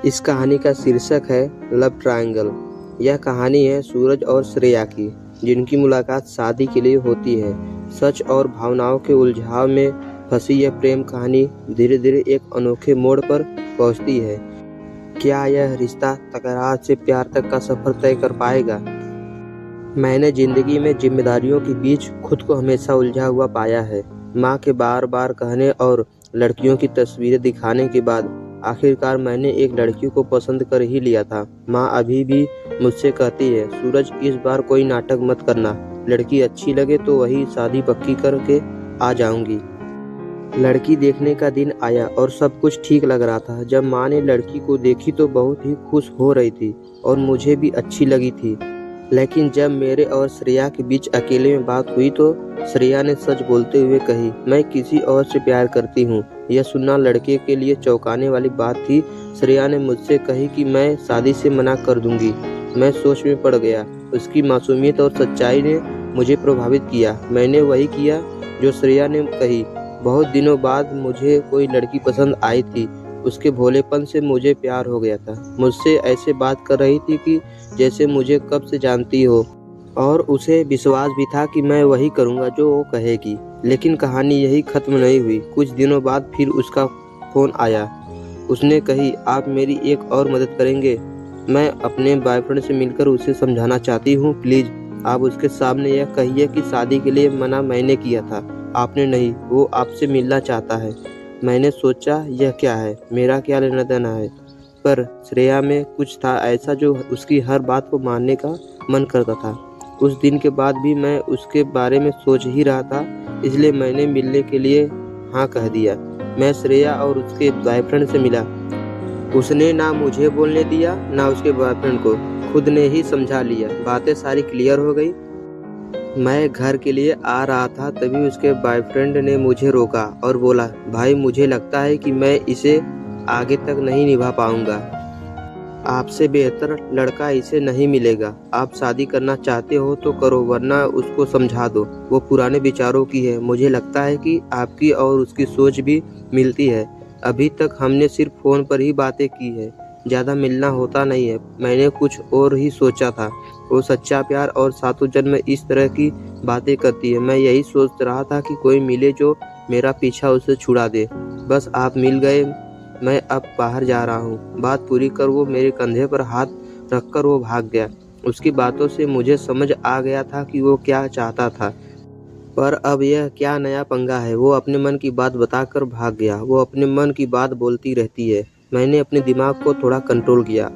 इस कहानी का शीर्षक है लव ट्रायंगल। यह कहानी है सूरज और श्रेया की, जिनकी मुलाकात शादी के लिए होती है। सच और भावनाओं के उलझाव में फंसी यह प्रेम कहानी धीरे धीरे एक अनोखे मोड़ पर पहुंचती है। क्या यह रिश्ता तकरार से प्यार तक का सफर तय कर पाएगा? मैंने जिंदगी में जिम्मेदारियों के बीच खुद को हमेशा उलझा हुआ पाया है। माँ के बार बार कहने और लड़कियों की तस्वीरें दिखाने के बाद आखिरकार मैंने एक लड़की को पसंद कर ही लिया था। माँ अभी भी मुझसे कहती है, सूरज इस बार कोई नाटक मत करना, लड़की अच्छी लगे तो वही शादी पक्की करके आ जाऊंगी। लड़की देखने का दिन आया और सब कुछ ठीक लग रहा था। जब माँ ने लड़की को देखी तो बहुत ही खुश हो रही थी और मुझे भी अच्छी लगी थी। लेकिन जब मेरे और श्रेया के बीच अकेले में बात हुई तो श्रेया ने सच बोलते हुए कही, मैं किसी और से प्यार करती हूँ। यह सुनना लड़के के लिए चौंकाने वाली बात थी। श्रेया ने मुझसे कही कि मैं शादी से मना कर दूंगी। मैं सोच में पड़ गया। उसकी मासूमियत और सच्चाई ने मुझे प्रभावित किया। मैंने वही किया जो श्रेया ने कही। बहुत दिनों बाद मुझे कोई लड़की पसंद आई थी। उसके भोलेपन से मुझे प्यार हो गया था। मुझसे ऐसे बात कर रही थी कि जैसे मुझे कब से जानती हो, और उसे विश्वास भी था कि मैं वही करूँगा जो वो कहेगी। लेकिन कहानी यही खत्म नहीं हुई। कुछ दिनों बाद फिर उसका फ़ोन आया। उसने कही, आप मेरी एक और मदद करेंगे? मैं अपने बॉयफ्रेंड से मिलकर उसे समझाना चाहती हूँ। प्लीज़ आप उसके सामने यह कहिए कि शादी के लिए मना मैंने किया था, आपने नहीं। वो आपसे मिलना चाहता है। मैंने सोचा, यह क्या है, मेरा क्या लेना देना है? पर श्रेया में कुछ था ऐसा जो उसकी हर बात को मानने का मन करता था। उस दिन के बाद भी मैं उसके बारे में सोच ही रहा था, इसलिए मैंने मिलने के लिए हाँ कह दिया। मैं श्रेया और उसके बॉयफ्रेंड से मिला। उसने ना मुझे बोलने दिया ना उसके बॉयफ्रेंड को, खुद ने ही समझा लिया। बातें सारी क्लियर हो गई। मैं घर के लिए आ रहा था तभी उसके बॉयफ्रेंड ने मुझे रोका और बोला, भाई मुझे लगता है कि मैं इसे आगे तक नहीं निभा पाऊंगा। आपसे बेहतर लड़का इसे नहीं मिलेगा। आप शादी करना चाहते हो तो करो, वरना उसको समझा दो। वो पुराने विचारों की है। मुझे लगता है कि आपकी और उसकी सोच भी मिलती है। अभी तक हमने सिर्फ फ़ोन पर ही बातें की है, ज़्यादा मिलना होता नहीं है। मैंने कुछ और ही सोचा था। वो सच्चा प्यार और सातों जन्म इस तरह की बातें करती है। मैं यही सोच रहा था कि कोई मिले जो मेरा पीछा उससे छुड़ा दे। बस आप मिल गए। मैं अब बाहर जा रहा हूँ। बात पूरी कर वो मेरे कंधे पर हाथ रखकर वो भाग गया। उसकी बातों से मुझे समझ आ गया था कि वो क्या चाहता था। पर अब यह क्या नया पंगा है? वो अपने मन की बात बताकर भाग गया। वो अपने मन की बात बोलती रहती है। मैंने अपने दिमाग को थोड़ा कंट्रोल किया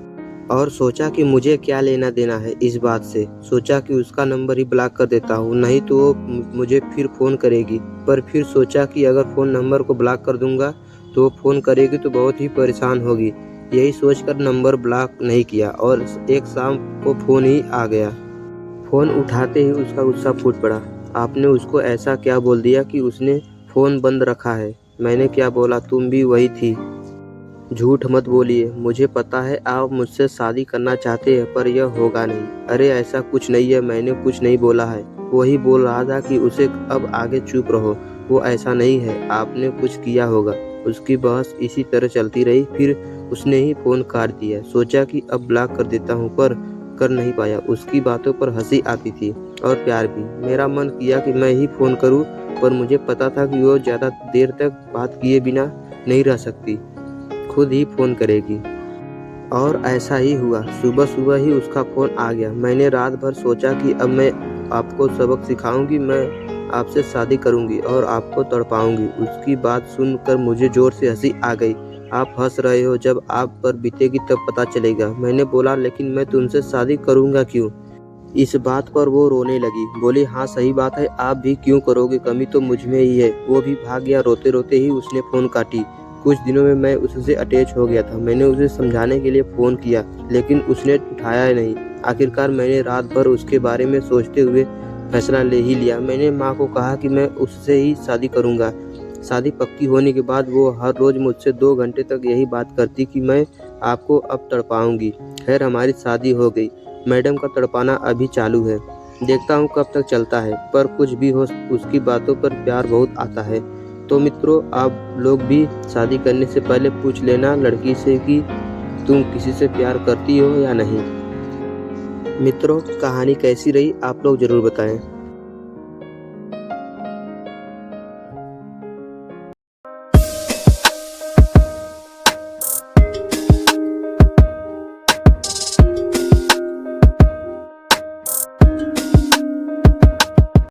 और सोचा कि मुझे क्या लेना देना है इस बात से। सोचा कि उसका नंबर ही ब्लॉक कर देता हूँ, नहीं तो वो मुझे फिर फ़ोन करेगी। पर फिर सोचा कि अगर फ़ोन नंबर को ब्लॉक कर दूंगा तो वो फ़ोन करेगी तो बहुत ही परेशान होगी। यही सोचकर नंबर ब्लॉक नहीं किया और एक शाम को फ़ोन ही आ गया। फ़ोन उठाते ही उसका गुस्सा फूट पड़ा। आपने उसको ऐसा क्या बोल दिया कि उसने फ़ोन बंद रखा है? मैंने क्या बोला? तुम भी वही थी। झूठ मत बोलिए। मुझे पता है आप मुझसे शादी करना चाहते हैं, पर यह होगा नहीं। अरे ऐसा कुछ नहीं है, मैंने कुछ नहीं बोला है। वही बोल रहा था कि उसे अब आगे चुप रहो। वो ऐसा नहीं है, आपने कुछ किया होगा। उसकी बहस इसी तरह चलती रही। फिर उसने ही फ़ोन काट दिया। सोचा कि अब ब्लॉक कर देता हूँ, पर कर नहीं पाया। उसकी बातों पर हंसी आती थी और प्यार भी। मेरा मन किया कि मैं ही फ़ोन करूँ, पर मुझे पता था कि वो ज़्यादा देर तक बात किए बिना नहीं रह सकती, खुद ही फ़ोन करेगी। और ऐसा ही हुआ। सुबह सुबह ही उसका फ़ोन आ गया। मैंने रात भर सोचा कि अब मैं आपको सबक सिखाऊंगी। मैं आपसे शादी करूंगी और आपको तड़पाऊंगी। उसकी बात सुनकर मुझे ज़ोर से हंसी आ गई। आप हंस रहे हो, जब आप पर बीतेगी तब पता चलेगा। मैंने बोला, लेकिन मैं तुमसे शादी करूंगा क्यों? इस बात पर वो रोने लगी। बोली, हाँ सही बात है, आप भी क्यों करोगे, कमी तो मुझ में ही है। वो भी भाग गया। रोते रोते ही उसने फ़ोन काटी। कुछ दिनों में मैं उससे अटैच हो गया था। मैंने उसे समझाने के लिए फ़ोन किया, लेकिन उसने उठाया नहीं। आखिरकार मैंने रात भर उसके बारे में सोचते हुए फैसला ले ही लिया। मैंने माँ को कहा कि मैं उससे ही शादी करूँगा। शादी पक्की होने के बाद वो हर रोज़ मुझसे 2 घंटे तक यही बात करती कि मैं आपको अब तड़पाऊँगी। खैर हमारी शादी हो गई। मैडम का तड़पाना अभी चालू है, देखता हूँ कब तक चलता है। पर कुछ भी हो, उसकी बातों पर प्यार बहुत आता है। तो मित्रों, आप लोग भी शादी करने से पहले पूछ लेना लड़की से कि तुम किसी से प्यार करती हो या नहीं। मित्रों, कहानी कैसी रही आप लोग ज़रूर बताएं।